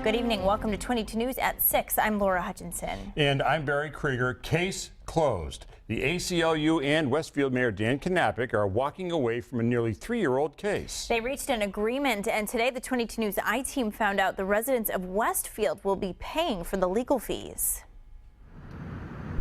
Good evening. Welcome to 22 News at 6. I'm Laura Hutchinson. And I'm Barry Krieger. Case closed. The ACLU and Westfield Mayor Daniel Knapik are walking away from a nearly 3-year-old case. They reached an agreement, and today the 22 News I-team found out the residents of Westfield will be paying for the legal fees.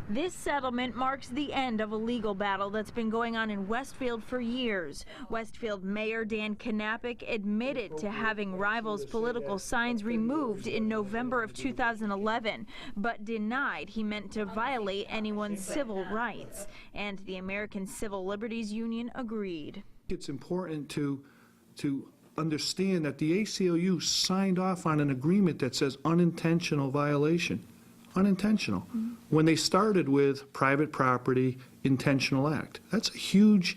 This settlement marks the end of a legal battle that's been going on in Westfield for years. Westfield Mayor Dan Knapik admitted to having rivals' political signs removed in November of 2011, but denied he meant to violate anyone's civil rights. And the American Civil Liberties Union agreed. It's important to understand that the ACLU signed off on an agreement that says unintentional violation. Unintentional. When they started with private property, intentional act. That's a huge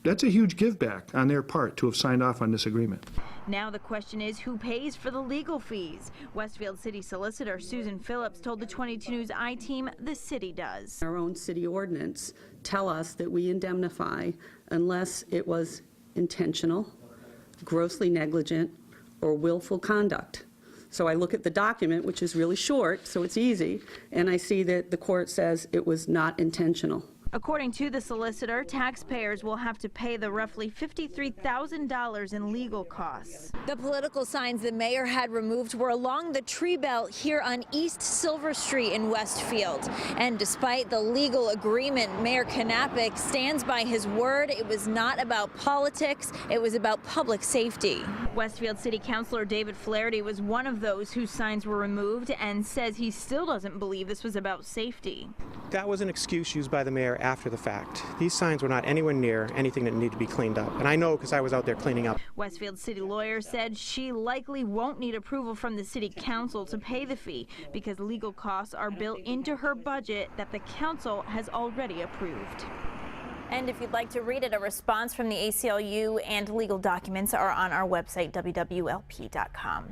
give back on their part to have signed off on this agreement. Now the question is, who pays for the legal fees? Westfield City Solicitor Susan Phillips told the 22 News I-team the city does. Our own city ordinance tell us that we indemnify unless it was intentional, grossly negligent, or willful conduct. So I look at the document, which is really short, so it's easy, and I see that the court says it was not intentional. According to the solicitor, taxpayers will have to pay the roughly $53,000 in legal costs. The political signs the mayor had removed were along the tree belt here on East Silver Street in Westfield. And despite the legal agreement, Mayor Knapik stands by his word. It was not about politics, it was about public safety. Westfield City Councilor David Flaherty was one of those whose signs were removed and says he still doesn't believe this was about safety. That was an excuse used by the mayor after the fact. These signs were not anywhere near anything that needed to be cleaned up. And I know because I was out there cleaning up. Westfield city lawyer said she likely won't need approval from the city council to pay the fee because legal costs are built into her budget that the council has already approved. And if you'd like to read it, a response from the ACLU and legal documents are on our website, wwlp.com.